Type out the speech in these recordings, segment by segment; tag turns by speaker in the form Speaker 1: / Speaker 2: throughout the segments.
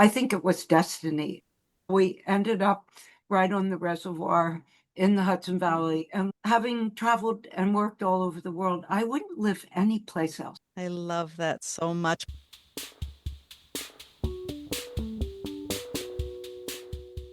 Speaker 1: I think it was destiny. We ended up right on the reservoir in the Hudson Valley. And having traveled and worked all over the world, I wouldn't live any place else.
Speaker 2: I love that so much.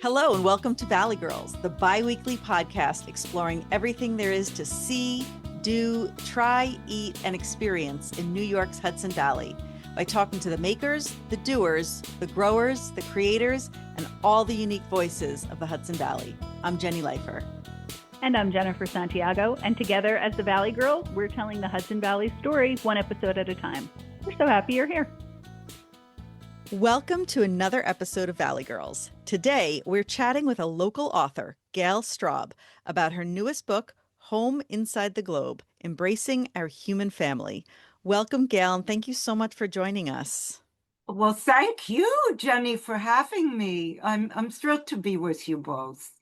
Speaker 2: Hello, and welcome to Valley Girls, the bi-weekly podcast exploring everything there is to see, do, try, eat, and experience in New York's Hudson Valley by talking to the makers, the doers, the growers, the creators, and all the unique voices of the Hudson Valley. I'm Jenny Leifer.
Speaker 3: And I'm Jennifer Santiago, and together as the Valley Girls, we're telling the Hudson Valley story one episode at a time. We're so happy you're here.
Speaker 2: Welcome to another episode of Valley Girls. Today, we're chatting with a local author, Gail Straub, about her newest book, Home Inside the Globe, Embracing Our Human Family. Welcome, Gail, and thank you so much for joining us.
Speaker 1: Well, thank you, Jenny, for having me. I'm thrilled to be with you both.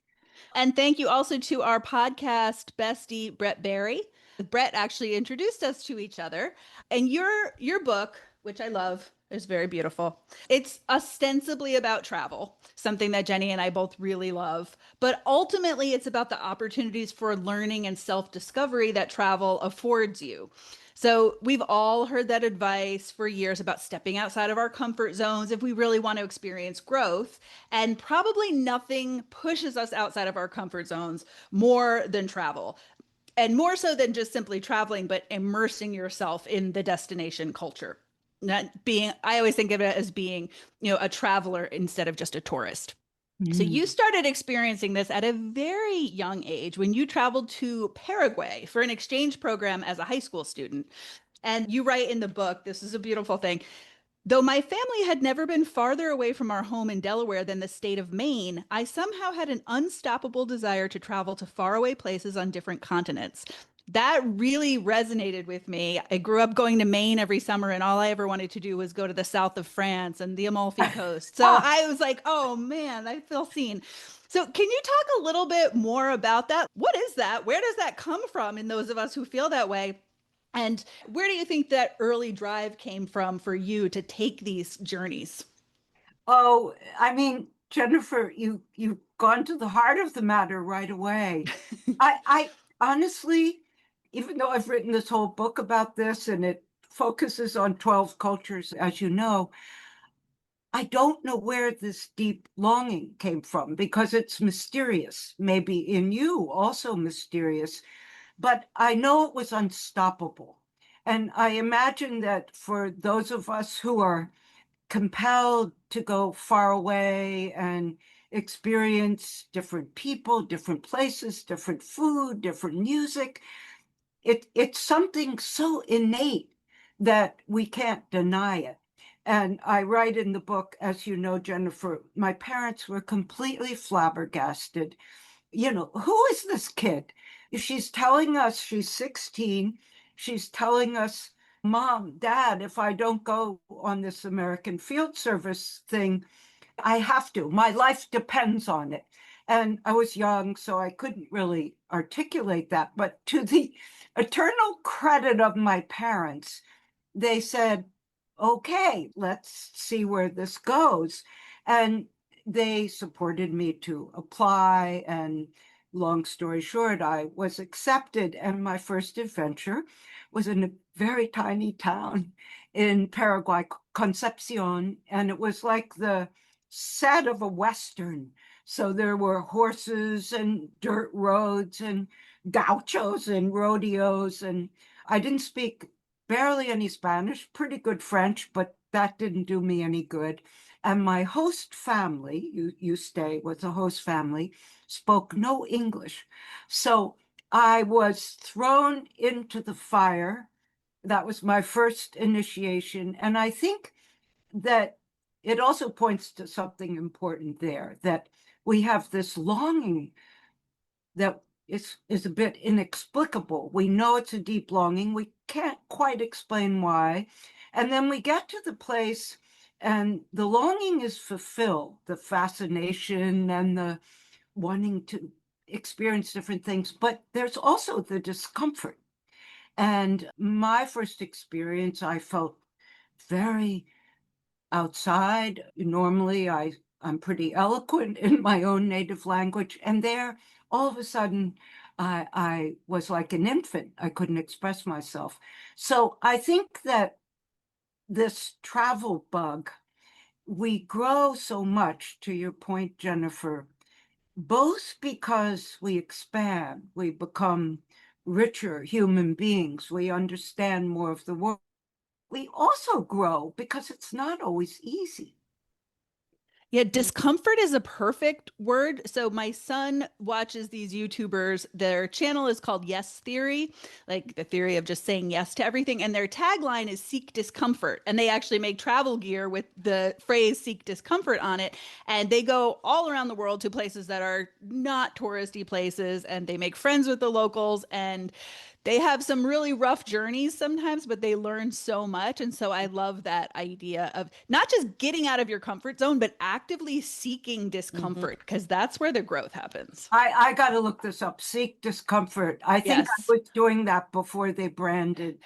Speaker 4: And thank you also to our podcast bestie, Brett Barry. Brett actually introduced us to each other. And your book, which I love, is very beautiful. It's ostensibly about travel, something that Jenny and I both really love. But ultimately, it's about the opportunities for learning and self-discovery that travel affords you. So we've all heard that advice for years about stepping outside of our comfort zones if we really want to experience growth. And probably nothing pushes us outside of our comfort zones more than travel. And more so than just simply traveling, but immersing yourself in the destination culture. Not being, I always think of it as being, a traveler instead of just a tourist. So you started experiencing this at a very young age when you traveled to Paraguay for an exchange program as a high school student. And you write in the book, this is a beautiful thing. Though my family had never been farther away from our home in Delaware than the state of Maine, I somehow had an unstoppable desire to travel to faraway places on different continents. That really resonated with me. I grew up going to Maine every summer, and all I ever wanted to do was go to the south of France and the Amalfi Coast. So I was like, oh man, I feel seen. So can you talk a little bit more about that? What is that? Where does that come from in those of us who feel that way? And where do you think that early drive came from for you to take these journeys?
Speaker 1: Oh, I mean, Jennifer, you've gone to the heart of the matter right away. I honestly, even though I've written this whole book about this and it focuses on 12 cultures, as you know, I don't know where this deep longing came from because it's mysterious, maybe in you also mysterious, but I know it was unstoppable. And I imagine that for those of us who are compelled to go far away and experience different people, different places, different food, different music, it's something so innate that we can't deny it. And I write in the book, as you know, Jennifer, my parents were completely flabbergasted. Who is this kid? She's telling us she's 16. She's telling us, Mom, Dad, if I don't go on this American Field Service thing, I have to. My life depends on it. And I was young, so I couldn't really articulate that. But to the eternal credit of my parents, they said, okay, let's see where this goes. And they supported me to apply. And long story short, I was accepted. And my first adventure was in a very tiny town in Paraguay, Concepcion. And it was like the set of a Western. So there were horses and dirt roads and gauchos and rodeos. And I didn't speak barely any Spanish, pretty good French, but that didn't do me any good. And my host family, you stay with a host family, spoke no English. So I was thrown into the fire. That was my first initiation. And I think that it also points to something important there, that we have this longing that is a bit inexplicable. We know it's a deep longing. We can't quite explain why. And then we get to the place and the longing is fulfilled, the fascination and the wanting to experience different things, but there's also the discomfort. And my first experience, I felt very outside. Normally, I'm pretty eloquent in my own native language. And there, all of a sudden, I was like an infant. I couldn't express myself. So I think that this travel bug, we grow so much, to your point, Jennifer, both because we expand, we become richer human beings, we understand more of the world. We also grow because it's not always easy.
Speaker 4: Yeah, discomfort is a perfect word. So my son watches these YouTubers. Their channel is called Yes Theory, like the theory of just saying yes to everything. And their tagline is seek discomfort. And they actually make travel gear with the phrase seek discomfort on it. And they go all around the world to places that are not touristy places. And they make friends with the locals. And they have some really rough journeys sometimes, but they learn so much. And so I love that idea of not just getting out of your comfort zone, but actively seeking discomfort, because that's where the growth happens.
Speaker 1: I got to look this up. Seek discomfort. I think I
Speaker 4: Yes.
Speaker 1: was doing that before they branded.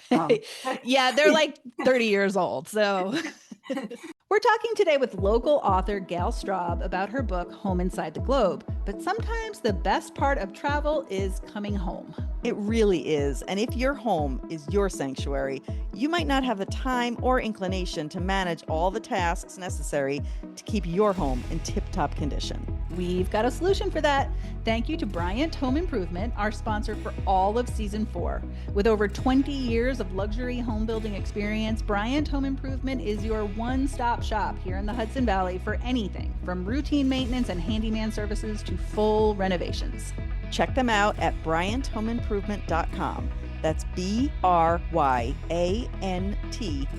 Speaker 4: Yeah, they're like 30 years old. So we're talking today with local author Gail Straub about her book, Home Inside the Globe. But sometimes the best part of travel is coming home.
Speaker 2: It really is. And if your home is your sanctuary, you might not have the time or inclination to manage all the tasks necessary to keep your home in tip-top condition.
Speaker 4: We've got a solution for that. Thank you to Bryant Home Improvement, our sponsor for all of season 4. With over 20 years of luxury home building experience, Bryant Home Improvement is your one-stop shop here in the Hudson Valley for anything from routine maintenance and handyman services to full renovations.
Speaker 2: Check them out at BryantHomeImprovement.com. That's BRYANT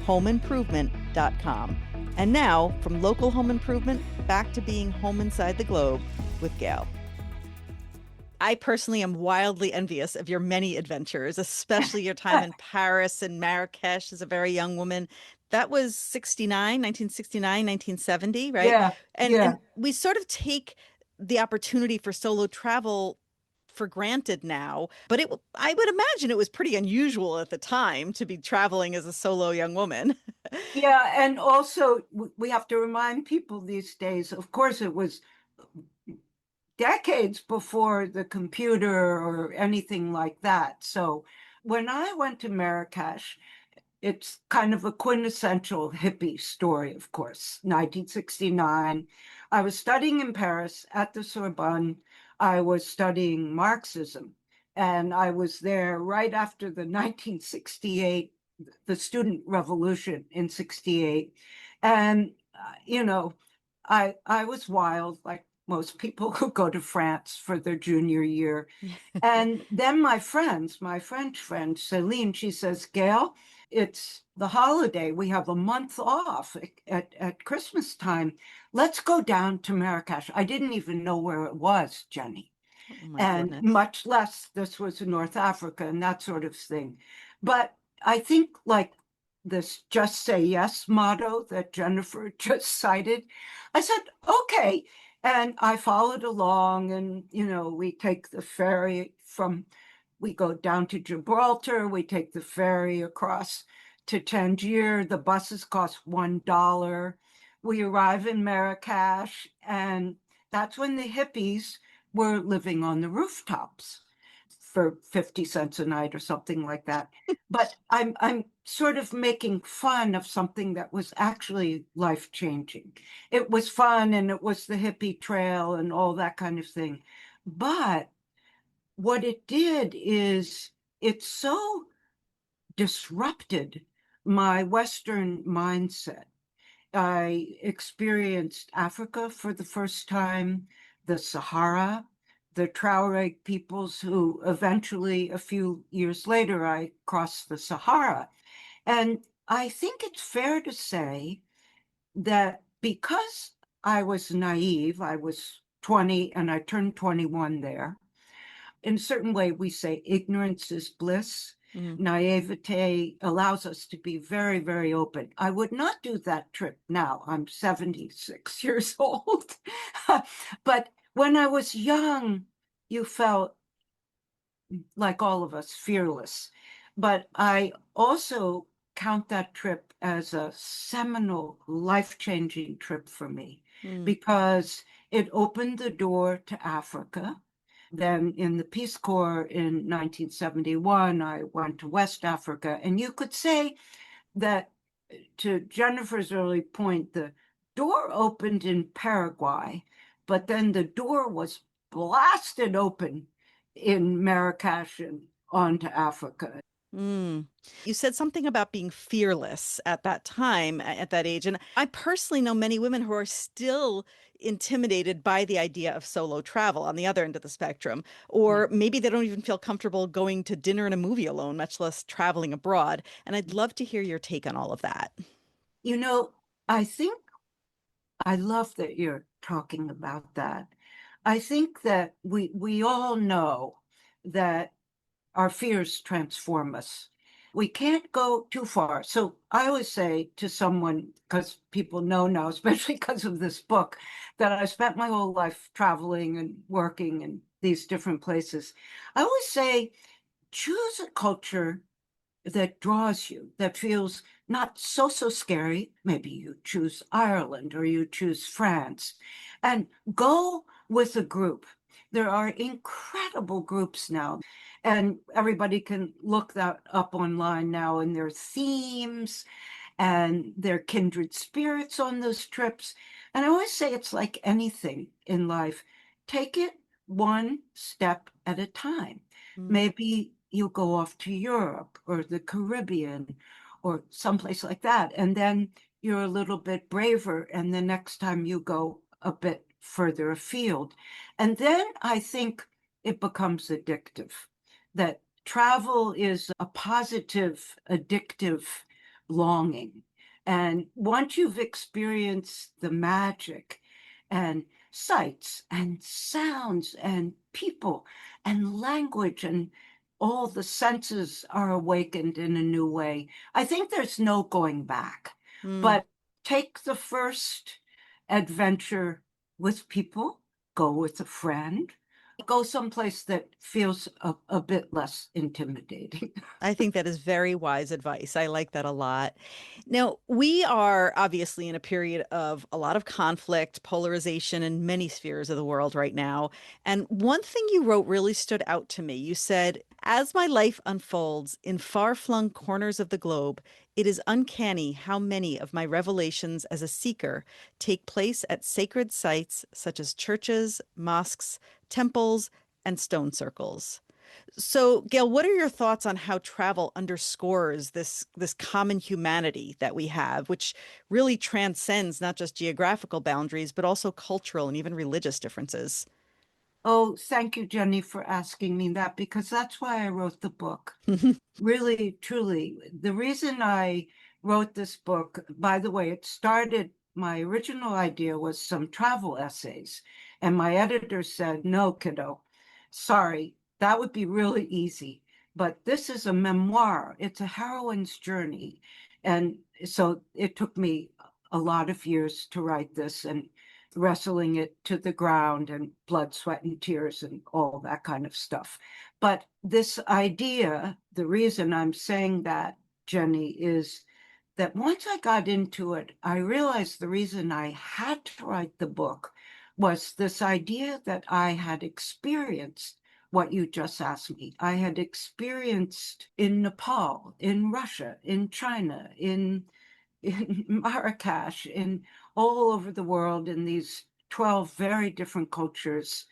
Speaker 2: HomeImprovement.com. And now, from local home improvement back to being home inside the globe with Gail. I personally am wildly envious of your many adventures, especially your time in Paris and Marrakesh as a very young woman. That was 1969, 1970, right?
Speaker 1: Yeah,
Speaker 2: And we sort of take the opportunity for solo travel for granted now, but I would imagine it was pretty unusual at the time to be traveling as a solo young woman.
Speaker 1: Yeah, and also we have to remind people these days, of course, it was decades before the computer or anything like that. So when I went to Marrakesh, it's kind of a quintessential hippie story, of course. 1969. I was studying in Paris at the Sorbonne. I was studying Marxism, and I was there right after the 1968, the student revolution in 68. And, I was wild, like most people who go to France for their junior year. And then my French friend, Celine, she says, Gail, it's the holiday. We have a month off at Christmas time. Let's go down to Marrakesh. I didn't even know where it was, Jenny.
Speaker 2: Oh my
Speaker 1: And
Speaker 2: goodness.
Speaker 1: much less this was in North Africa and that sort of thing. But I think like this just say yes motto that Jennifer just cited, I said, okay. And I followed along and, we take the ferry we go down to Gibraltar, we take the ferry across to Tangier. The buses cost $1. We arrive in Marrakesh, and that's when the hippies were living on the rooftops for 50 cents a night or something like that. But I'm sort of making fun of something that was actually life-changing. It was fun, and it was the hippie trail and all that kind of thing. But what it did is it so disrupted my Western mindset. I experienced Africa for the first time, the Sahara, the Tuareg peoples who eventually, a few years later, I crossed the Sahara. And I think it's fair to say that because I was naive, I was 20 and I turned 21 there. In a certain way, we say ignorance is bliss. Naivete allows us to be very, very open. I would not do that trip now. I'm 76 years old. But when I was young, you felt like all of us, fearless. But I also count that trip as a seminal, life-changing trip for me because it opened the door to Africa. Then in the Peace Corps in 1971, I went to West Africa. And you could say that, to Jennifer's early point, the door opened in Paraguay, but then the door was blasted open in Marrakesh and onto Africa.
Speaker 2: Mm. You said something about being fearless at that time, at that age. And I personally know many women who are still intimidated by the idea of solo travel on the other end of the spectrum. Or maybe they don't even feel comfortable going to dinner and a movie alone, much less traveling abroad. And I'd love to hear your take on all of that.
Speaker 1: You know, I think I love that you're talking about that. I think that we all know that our fears transform us. We can't go too far. So I always say to someone, because people know now, especially because of this book, that I spent my whole life traveling and working in these different places. I always say, choose a culture that draws you, that feels not so scary. Maybe you choose Ireland or you choose France, and go with a group. There are incredible groups now, and everybody can look that up online now, and their themes and their kindred spirits on those trips. And I always say it's like anything in life. Take it one step at a time. Maybe you go off to Europe or the Caribbean or someplace like that, and then you're a little bit braver, and the next time you go a bit further afield. And then I think it becomes addictive, that travel is a positive, addictive longing. And once you've experienced the magic and sights and sounds and people and language, and all the senses are awakened in a new way, I think there's no going back. But take the first adventure with people, go with a friend, go someplace that feels a bit less intimidating.
Speaker 2: I think that is very wise advice. I like that a lot. Now, we are obviously in a period of a lot of conflict, polarization in many spheres of the world right now. And one thing you wrote really stood out to me. You said, as my life unfolds in far flung corners of the globe, it is uncanny how many of my revelations as a seeker take place at sacred sites such as churches, mosques, temples, and stone circles. So, Gail, what are your thoughts on how travel underscores this common humanity that we have, which really transcends not just geographical boundaries, but also cultural and even religious differences?
Speaker 1: Oh, thank you, Jenny, for asking me that, because that's why I wrote the book. Really, truly. The reason I wrote this book, by the way, it started, my original idea was some travel essays. And my editor said, no, kiddo, sorry, that would be really easy. But this is a memoir, it's a heroine's journey. And so it took me a lot of years to write this, and wrestling it to the ground, and blood, sweat, and tears, and all that kind of stuff. But this idea, the reason I'm saying that, Jenny, is that once I got into it, I realized the reason I had to write the book was this idea that I had experienced what you just asked me. I had experienced in Nepal, in Russia, in China, in Marrakesh, in all over the world, in these 12 very different cultures,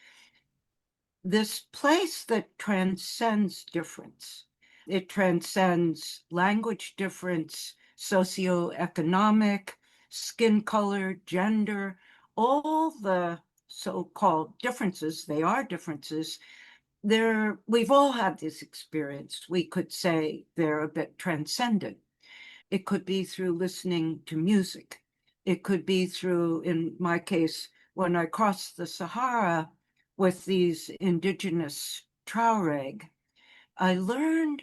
Speaker 1: this place that transcends difference. It transcends language difference, socioeconomic, skin color, gender, all the so-called differences. They are differences. We've all had this experience. We could say they're a bit transcendent. It could be through listening to music. It could be through, in my case, when I crossed the Sahara with these indigenous Tuareg, I learned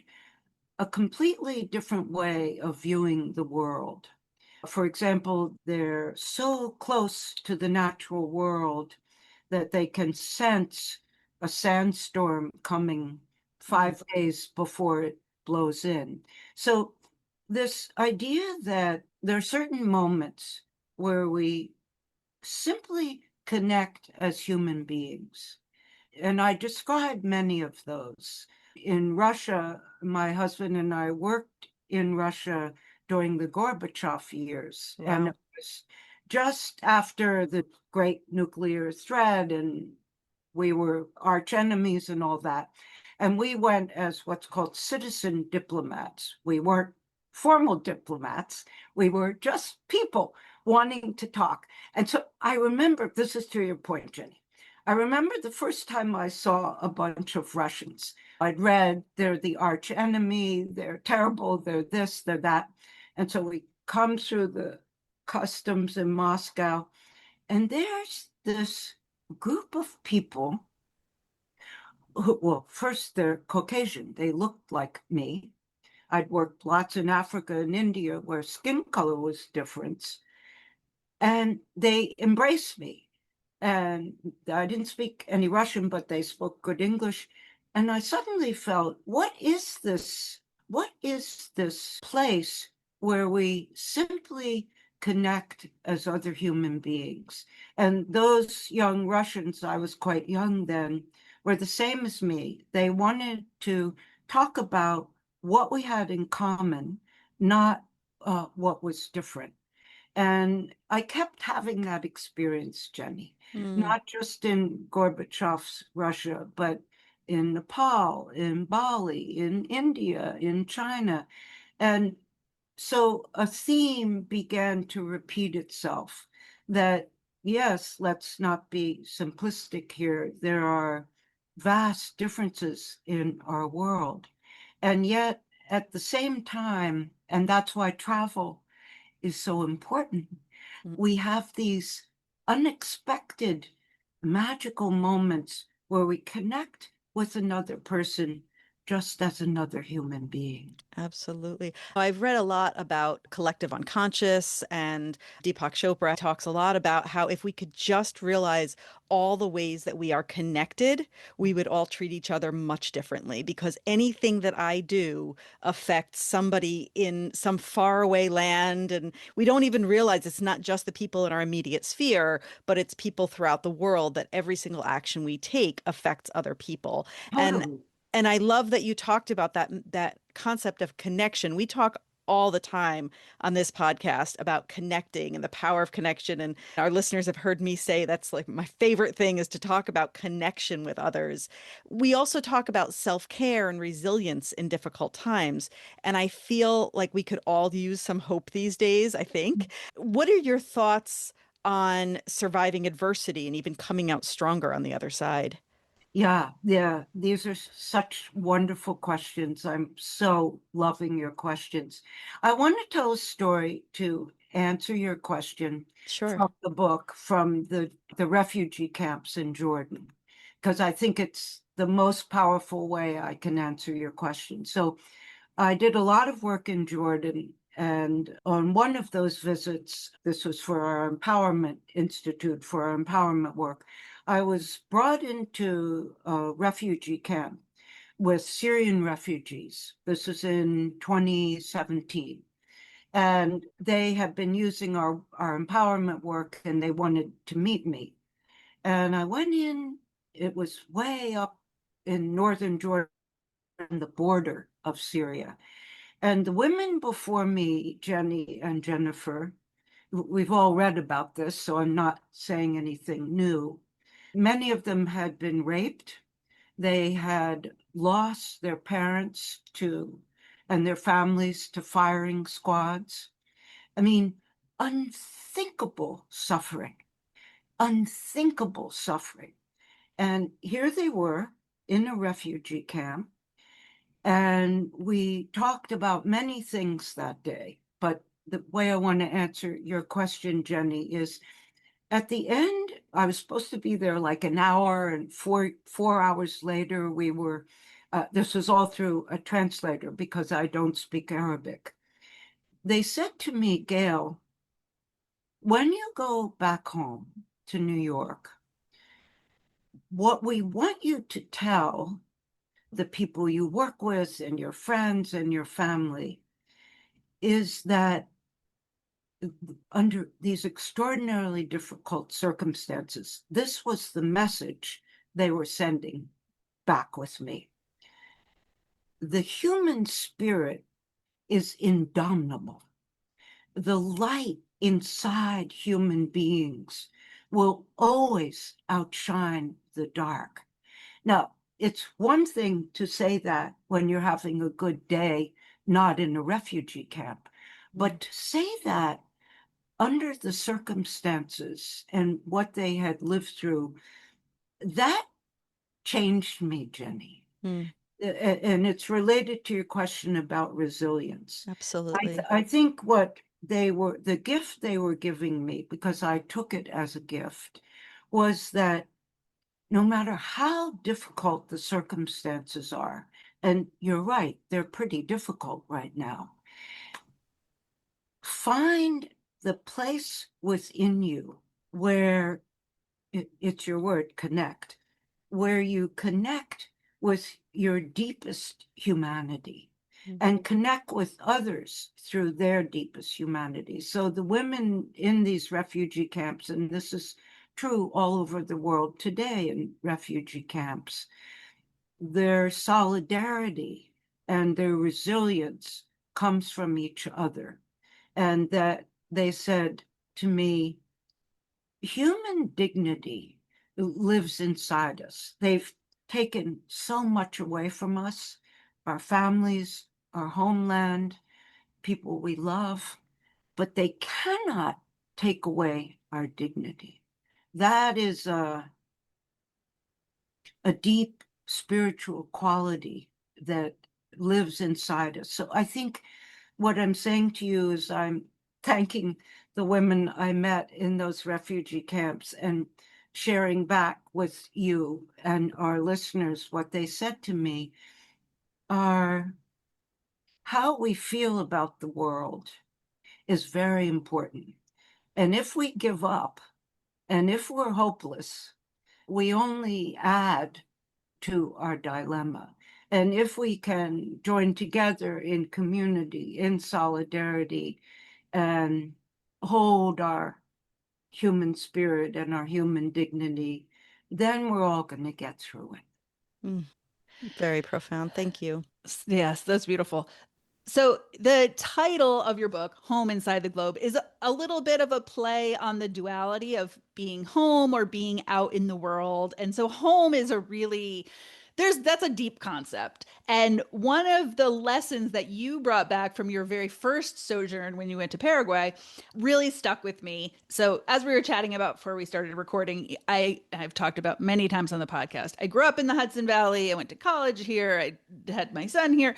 Speaker 1: a completely different way of viewing the world. For example, they're so close to the natural world that they can sense a sandstorm coming 5 days before it blows in. So this idea that there are certain moments where we simply connect as human beings. And I described many of those. In Russia, my husband and I worked in Russia during the Gorbachev years. And
Speaker 2: Wow.
Speaker 1: it was just after the great nuclear threat, and we were arch enemies and all that. And we went as what's called citizen diplomats. We weren't formal diplomats. We were just people wanting to talk. And so I remember, this is to your point, Jenny. I remember the first time I saw a bunch of Russians. I'd read they're the arch enemy, they're terrible, they're this, they're that. And so we come through the customs in Moscow, and there's this group of people who, well, first they're Caucasian. They looked like me. I'd worked lots in Africa and India where skin color was different. And they embraced me. And I didn't speak any Russian, but they spoke good English. And I suddenly felt, what is this? What is this place where we simply connect as other human beings? And those young Russians, I was quite young then, were the same as me. They wanted to talk about what we had in common, not what was different. And I kept having that experience, Jenny,
Speaker 2: Mm,
Speaker 1: not just in Gorbachev's Russia, but in Nepal, in Bali, in India, in China. And so a theme began to repeat itself that, yes, let's not be simplistic here. There are vast differences in our world. And yet, at the same time, and that's why travel is so important.
Speaker 2: mm.
Speaker 1: We have these unexpected magical moments where we connect with another person just as another human being.
Speaker 2: Absolutely. I've read a lot about collective unconscious, and Deepak Chopra talks a lot about how if we could just realize all the ways that we are connected, we would all treat each other much differently because anything that I do affects somebody in some faraway land. And we don't even realize it's not just the people in our immediate sphere, but it's people throughout the world that every single action we take affects other people. And
Speaker 1: Totally.
Speaker 2: and I love that you talked about that concept of connection. We talk all the time on this podcast about connecting and the power of connection. And our listeners have heard me say that's like my favorite thing is to talk about connection with others. We also talk about self-care and resilience in difficult times. And I feel like we could all use some hope these days, I think. What are your thoughts on surviving adversity and even coming out stronger on the other side?
Speaker 1: Yeah, yeah. These are such wonderful questions. I'm so loving your questions. I want to tell a story to answer your question
Speaker 2: Sure.
Speaker 1: from the book, from the refugee camps in Jordan, because I think it's the most powerful way I can answer your question. So I did a lot of work in Jordan, and on one of those visits, this was for our Empowerment Institute, for our empowerment work, I was brought into a refugee camp with Syrian refugees. This was in 2017. And they had been using our empowerment work and they wanted to meet me. And I went in, it was way up in northern Jordan, the border of Syria. And the women before me, Jenny and Jennifer, we've all read about this, so I'm not saying anything new. Many of them had been raped. They had lost their parents to, and their families to firing squads. I mean, unthinkable suffering, unthinkable suffering. And here they were in a refugee camp. And we talked about many things that day. But the way I want to answer your question, Jenny, is at the end, I was supposed to be there like an hour, and four hours later, we were, this was all through a translator because I don't speak Arabic. They said to me, Gail, when you go back home to New York, what we want you to tell the people you work with and your friends and your family is that under these extraordinarily difficult circumstances, this was the message they were sending back with me. The human spirit is indomitable. The light inside human beings will always outshine the dark. Now, it's one thing to say that when you're having a good day, not in a refugee camp, but to say that under the circumstances and what they had lived through, that changed me, Jenny.
Speaker 2: Mm,
Speaker 1: And it's related to your question about resilience.
Speaker 2: absolutely.
Speaker 1: I think what the gift they were giving me, because I took it as a gift, was that no matter how difficult the circumstances are, and you're right, they're pretty difficult right now, find the place within you where it's your word, connect, where you connect with your deepest humanity and connect with others through their deepest humanity. So the women in these refugee camps, and this is true all over the world today in refugee camps, their solidarity and their resilience comes from each other. And that they said to me, human dignity lives inside us. They've taken so much away from us, our families, our homeland, people we love, but they cannot take away our dignity. That is a deep spiritual quality that lives inside us. So I think what I'm saying to you is I'm thanking the women I met in those refugee camps and sharing back with you and our listeners what they said to me are how we feel about the world is very important. And if we give up and if we're hopeless, we only add to our dilemma. And if we can join together in community, in solidarity, and hold our human spirit and our human dignity, then we're all going to get through it.
Speaker 2: Mm, very profound. Thank you.
Speaker 4: Yes, that's beautiful. So the title of your book, Home Inside the Globe, is a little bit of a play on the duality of being home or being out in the world. And so home is a really that's a deep concept. And one of the lessons that you brought back from your very first sojourn when you went to Paraguay really stuck with me. So as we were chatting about before we started recording, I've talked about many times on the podcast. I grew up in the Hudson Valley. I went to college here. I had my son here.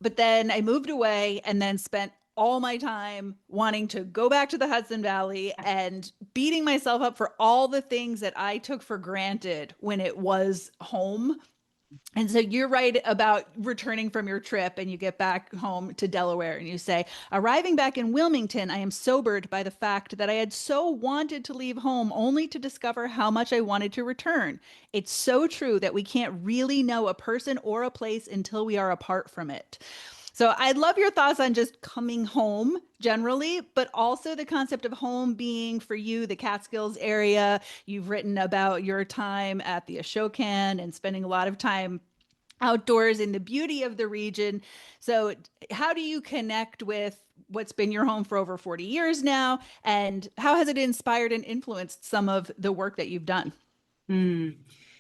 Speaker 4: But then I moved away and then spent all my time wanting to go back to the Hudson Valley and beating myself up for all the things that I took for granted when it was home. And so you're right about returning from your trip and you get back home to Delaware and you say, arriving back in Wilmington, I am sobered by the fact that I had so wanted to leave home only to discover how much I wanted to return. It's so true that we can't really know a person or a place until we are apart from it. So I'd love your thoughts on just coming home generally, but also the concept of home being for you, the Catskills area. You've written about your time at the Ashokan and spending a lot of time outdoors in the beauty of the region. So how do you connect with what's been your home for over 40 years now? And how has it inspired and influenced some of the work that you've done?
Speaker 1: You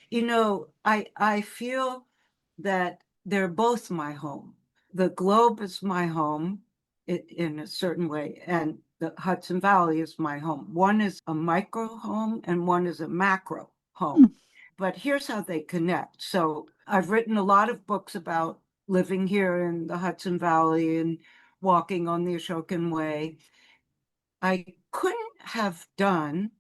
Speaker 1: know, I feel that they're both my home. The globe is my home in a certain way, and the Hudson Valley is my home. One is a micro home and one is a macro home. But here's how they connect. So I've written a lot of books about living here in the Hudson Valley and walking on the Ashokan Way. I couldn't have done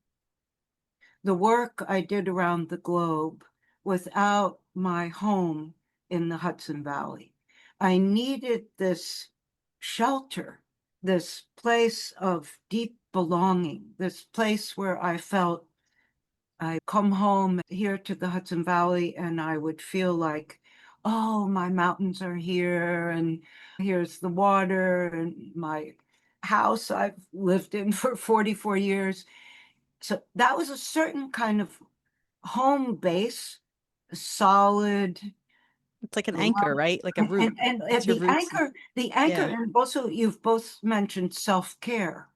Speaker 1: the work I did around the globe without my home in the Hudson Valley. I needed this shelter, this place of deep belonging, this place where I felt I come home here to the Hudson Valley and I would feel like, oh, my mountains are here and here's the water and my house I've lived in for 44 years. So that was a certain kind of home base, solid.
Speaker 2: It's like an anchor, right? Like a root.
Speaker 1: And
Speaker 2: It's your roots.
Speaker 1: the anchor,
Speaker 2: Yeah.
Speaker 1: and also you've both mentioned self-care,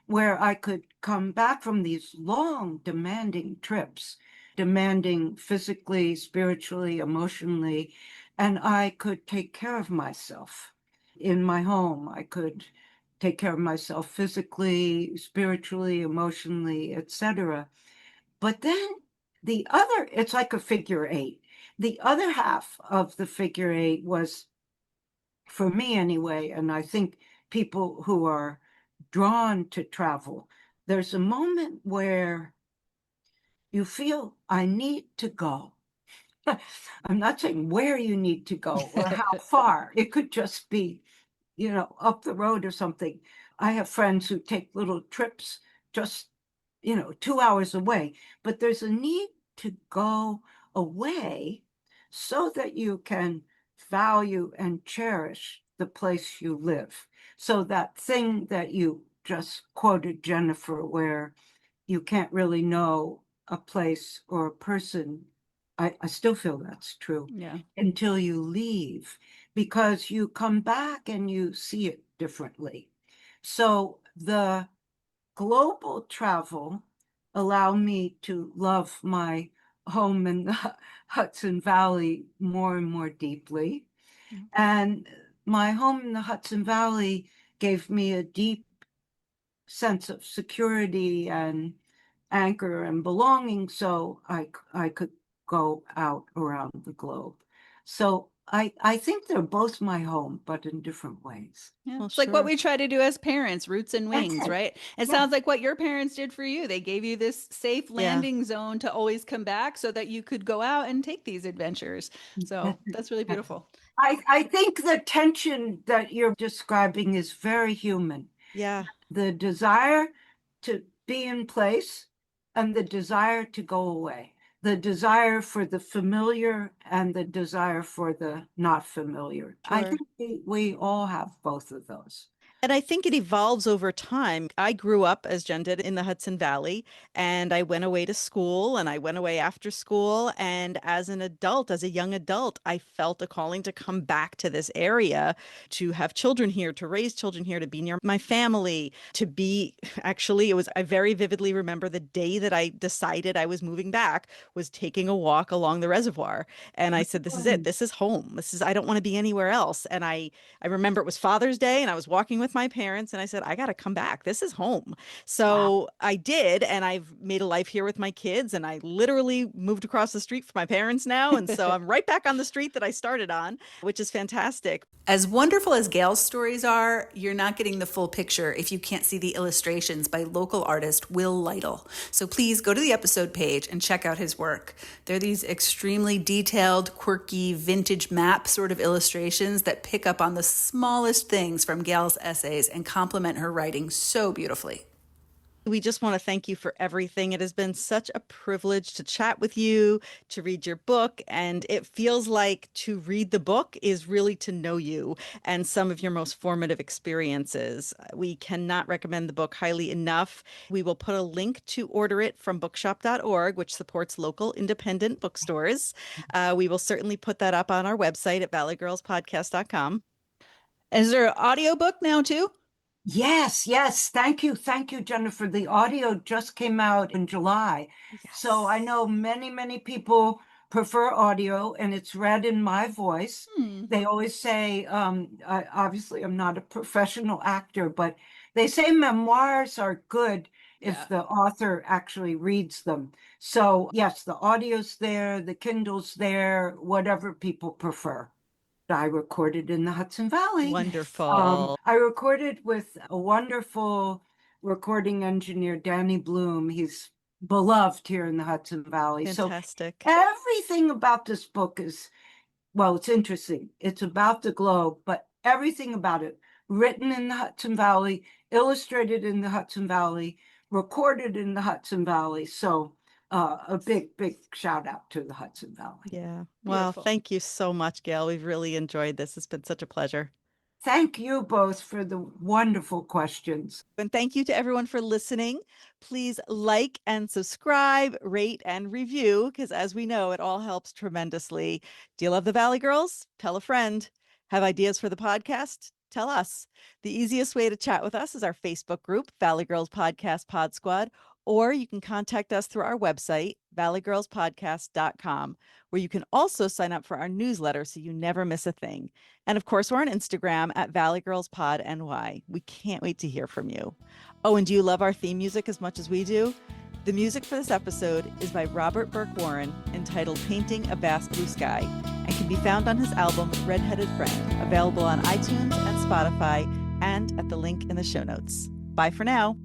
Speaker 1: where I could come back from these long, demanding trips, demanding physically, spiritually, emotionally, and I could take care of myself in my home. I could take care of myself physically, spiritually, emotionally, etc. But then it's like a figure eight. The other half of the figure eight was, for me anyway, and I think people who are drawn to travel, there's a moment where you feel, I need to go. I'm not saying where you need to go or how far. It could just be, up the road or something. I have friends who take little trips just, 2 hours away, but there's a need to go away so that you can value and cherish the place you live. So that thing that you just quoted, Jennifer, where you can't really know a place or a person, I still feel that's true
Speaker 2: Yeah.
Speaker 1: until you leave, because you come back and you see it differently. So the global travel allow me to love my home in the Hudson Valley more and more deeply.
Speaker 2: Yeah.
Speaker 1: And my home in the Hudson Valley gave me a deep sense of security and anchor and belonging, so I could go out around the globe. So I think they're both my home, but in different ways.
Speaker 4: Yeah.
Speaker 2: Well,
Speaker 4: It's like what
Speaker 2: sure.
Speaker 4: we try to do as parents, roots and
Speaker 1: That's
Speaker 4: wings,
Speaker 1: it.
Speaker 4: right? It
Speaker 1: Yeah.
Speaker 4: sounds like what your parents did for you. They gave you this safe
Speaker 2: Yeah.
Speaker 4: landing zone to always come back so that you could go out and take these adventures. So that's really beautiful.
Speaker 1: I think the tension that you're describing is very human.
Speaker 2: Yeah.
Speaker 1: The desire to be in place and the desire to go away. The desire for the familiar and the desire for the not familiar. I
Speaker 2: Sure.
Speaker 1: think we all have both of those.
Speaker 2: And I think it evolves over time. I grew up, as Jen did, in the Hudson Valley, and I went away to school and I went away after school. And as an adult, as a young adult, I felt a calling to come back to this area, to have children here, to raise children here, to be near my family, to be actually, I very vividly remember the day that I decided I was moving back was taking a walk along the reservoir. And I said, this is it. This is home. I don't want to be anywhere else. And I remember it was Father's Day and I was walking with my parents and I said, I got to come back. This is home.
Speaker 1: Wow.
Speaker 2: So I did. And I've made a life here with my kids. And I literally moved across the street from my parents now. And so I'm right back on the street that I started on, which is fantastic.
Speaker 5: As wonderful as Gail's stories are, you're not getting the full picture if you can't see the illustrations by local artist Will Lytle. So please go to the episode page and check out his work. They're these extremely detailed, quirky, vintage map sort of illustrations that pick up on the smallest things from Gail's essays and complement her writing so beautifully.
Speaker 2: We just want to thank you for everything. It has been such a privilege to chat with you, to read your book. And it feels like to read the book is really to know you and some of your most formative experiences. We cannot recommend the book highly enough. We will put a link to order it from bookshop.org, which supports local independent bookstores. We will certainly put that up on our website at valleygirlspodcast.com.
Speaker 4: Is there an audiobook now too?
Speaker 1: Yes, yes. Thank you. Thank you, Jennifer. The audio just came out in July. So I know many, many people prefer audio and it's read in my voice. They always say, obviously, I'm not a professional actor, but they say memoirs are good if the author actually reads them. So, yes, the audio's there, the Kindle's there, whatever people prefer. I recorded in the Hudson Valley.
Speaker 2: Wonderful.
Speaker 1: I recorded with a wonderful recording engineer, Danny Bloom. He's beloved here in the Hudson Valley.
Speaker 2: Fantastic.
Speaker 1: So everything about this book is, well, it's interesting. It's about the globe, but everything about it, written in the Hudson Valley, illustrated in the Hudson Valley, recorded in the Hudson Valley. So a big, big shout out to the Hudson Valley.
Speaker 2: Yeah. Well,
Speaker 4: Beautiful.
Speaker 2: thank you so much, Gail. We've really enjoyed this. It's been such a pleasure.
Speaker 1: Thank you both for the wonderful questions.
Speaker 2: And thank you to everyone for listening. Please like and subscribe, rate and review, because as we know, it all helps tremendously. Do you love the Valley Girls? Tell a friend. Have ideas for the podcast? Tell us. The easiest way to chat with us is our Facebook group, Valley Girls Podcast Pod Squad, or you can contact us through our website, valleygirlspodcast.com, where you can also sign up for our newsletter so you never miss a thing. And of course, we're on Instagram at valleygirlspodny. We can't wait to hear from you. Oh, and do you love our theme music as much as we do? The music for this episode is by Robert Burke Warren, entitled Painting a Vast Blue Sky, and can be found on his album Red-Headed Friend, available on iTunes and Spotify, and at the link in the show notes. Bye for now.